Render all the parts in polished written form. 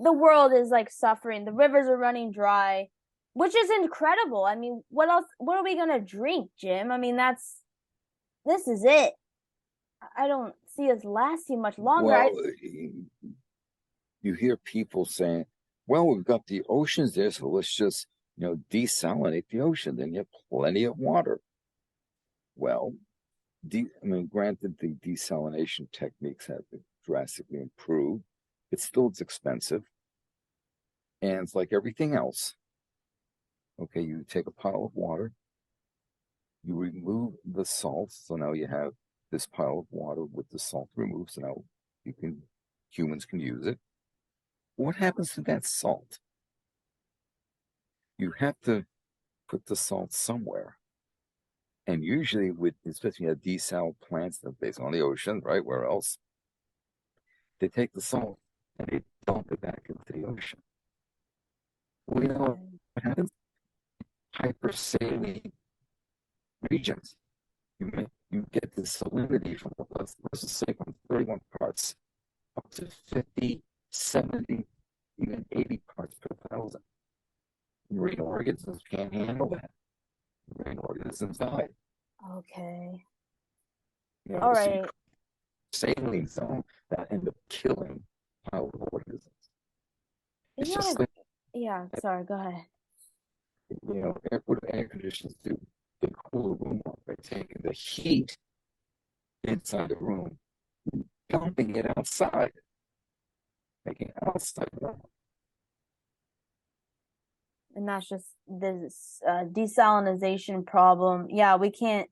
the world is like suffering. The rivers are running dry, which is incredible. I mean, what else? What are we gonna drink, Jim? I mean, this is it. I don't see us lasting much longer. Well, you hear people saying, well, we've got the oceans there, so let's just, desalinate the ocean. Then you have plenty of water. Well, I mean, granted, the desalination techniques have been drastically improved. It's expensive. And it's like everything else. Okay, you take a pile of water, you remove the salt. So now you have this pile of water with the salt removed. So now humans can use it. What happens to that salt? You have to put the salt somewhere. And usually especially at desal plants that are based on the ocean, right? Where else? They take the salt and they dump it back into the ocean. Well, you know what happens? Hypersaline regions. You get the salinity from, let's just say, from 31 parts up to 50, 70, even 80 parts per thousand. Marine organisms can't handle that. Marine organisms die. Okay. You All see right. saline zone that end up killing wild organisms. Isn't It's that just a like, yeah, sorry, go ahead. what do air conditioners do? They cool a room off by taking the heat inside the room, dumping it outside, making outside warm. And that's just this desalinization problem. Yeah, we can't.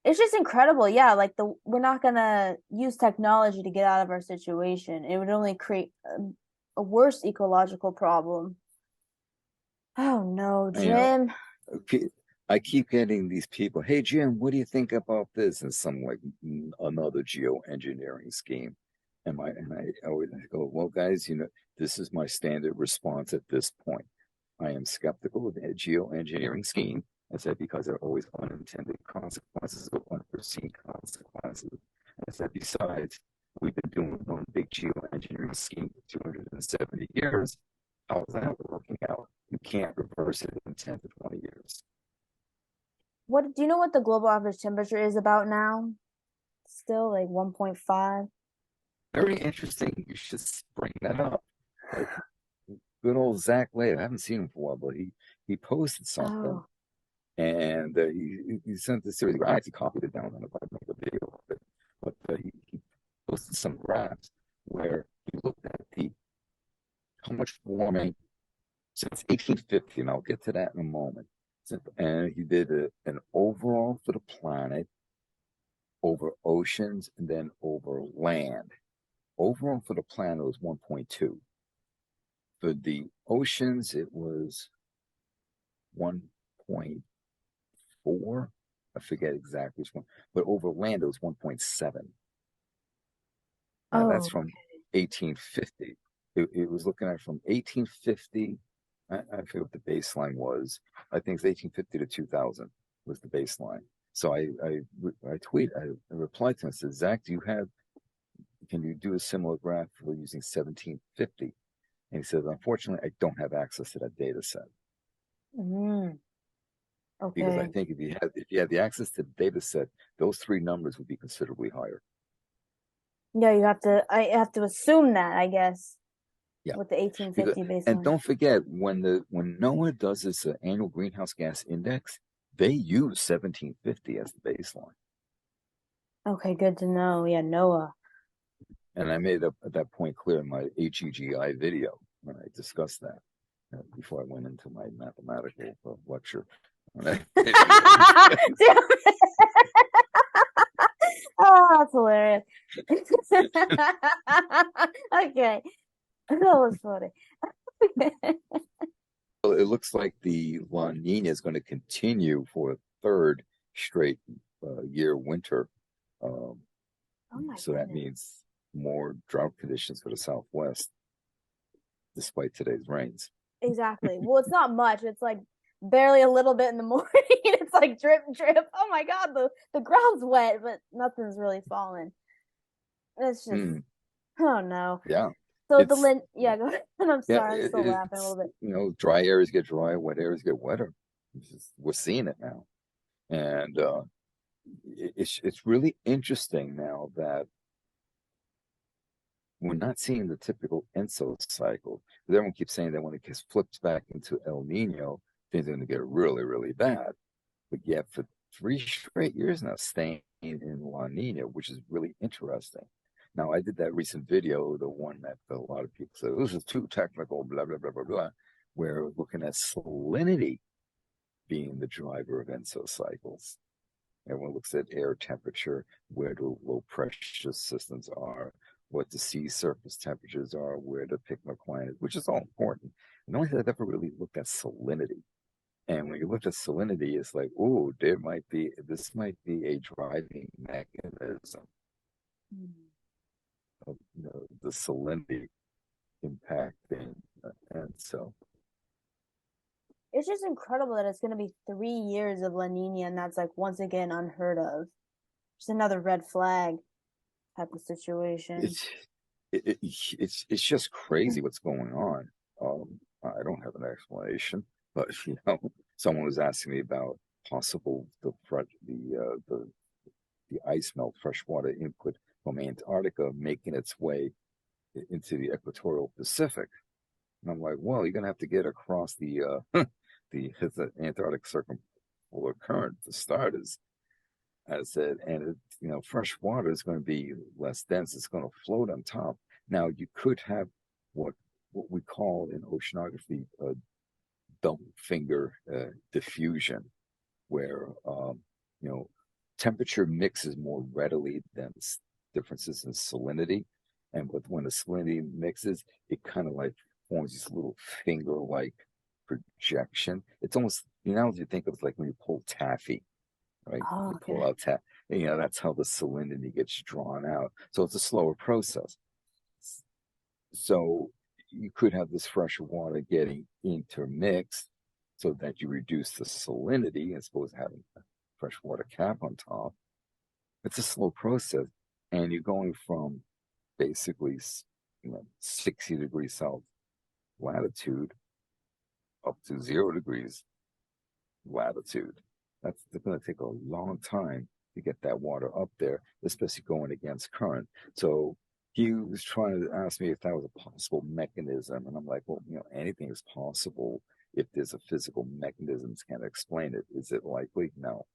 It's just incredible. Yeah, like we're not gonna use technology to get out of our situation. It would only create a worse ecological problem. Oh no, You know, Jim. I keep getting these people, hey Jim, what do you think about this? And some like another geoengineering scheme. And I always go, well, guys, this is my standard response at this point. I am skeptical of the geoengineering scheme. I said because there are always unintended consequences or unforeseen consequences. I said besides, we've been doing one big geoengineering scheme for 270 years. How's that working out? You can't reverse it in 10 to 20 years. What do you know what the global average temperature is about now? Still like 1.5. Very interesting. You should bring that up. Like, good old Zach Lade. I haven't seen him for a while, but he posted something Oh, and he sent this series. I actually copied it down and I made a video of it. But he posted some graphs where he looked at the how much warming since 1850, and I'll get to that in a moment. And he did an overall for the planet, over oceans, and then over land. Overall for the planet was 1.2. For the oceans, it was 1.4. I forget exactly which one, but over land, it was 1.7. Now that's oh, from 1850. It was looking at from 1850. I forget what the baseline was. I think it's 1850 to 2000 was the baseline. So I replied to him and said, Zach, can you do a similar graph for using 1750? And he says, unfortunately, I don't have access to that data set. Because I okay. think if you had the access to the data set, those three numbers would be considerably higher. Yeah, I have to assume that, I guess, Yeah. with the Because 1850 and baseline. don't forget when NOAA does its annual greenhouse gas index, they use 1750 as the baseline. Okay, good to know. Yeah, Noah. And I made that point clear in my HEGI video when I discussed that before I went into my mathematical lecture. Oh, that's hilarious. Okay. That was funny. It looks like the La Nina is going to continue for a third straight year winter. Um, Oh my so that goodness. means more drought conditions for the Southwest, despite today's rains. Exactly. Well, it's not much. It's like barely a little bit in the morning. It's like drip, drip. Oh my God, the ground's wet, but nothing's really falling. It's just, Hmm. oh no. Yeah. So the It's lin yeah, go ahead. I'm yeah, sorry, I'm still laughing a it's little bit. dry areas get drier, wet areas get wetter. We're seeing it now, and it's really interesting now that we're not seeing the typical ENSO cycle. Because everyone keeps saying that when it gets flips back into El Nino, things are going to get really, really bad. But yet, for 3 straight years now, staying in La Nina, which is really interesting. Now, I did that recent video, the one that a lot of people said, this is too technical, blah, blah, blah, blah, blah, where we're looking at salinity being the driver of ENSO cycles. Everyone looks at air temperature, where the low pressure systems are, what the sea surface temperatures are, where the picmocline is, which is all important. No one has ever really looked at salinity. And when you look at salinity, it's like, oh, this might be a driving mechanism Mhm. of the salinity impacting. And so It's just incredible that it's going to be 3 years of La Nina, and that's like once again unheard of. Just another red flag type of situation. it's it's just crazy what's going on. I don't have an explanation, but someone was asking me about possible the ice melt, freshwater input from Antarctica making its way into the equatorial Pacific. And I'm like, well, you're gonna have to get across the Antarctic circumpolar current to start, as I said, and fresh water is going to be less dense. It's going to float on top. Now you could have what what we call in oceanography double finger diffusion, where you know temperature mixes more readily than differences in salinity, and but when the salinity mixes, it kind of like forms this little finger-like projection. It's almost the analogy you think of is like when you pull taffy, right? Oh, You pull okay. out taffy, that's how the salinity gets drawn out. So it's a slower process. So you could have this fresh water getting intermixed so that you reduce the salinity as opposed to having a freshwater cap on top. It's a slow process, and you're going from basically 60 degrees south latitude up to 0 degrees latitude. That's going to take a long time to get that water up there, especially going against current. So he was trying to ask me if that was a possible mechanism, and I'm like, well, anything is possible if there's a physical mechanism that can explain it. Is it likely? No.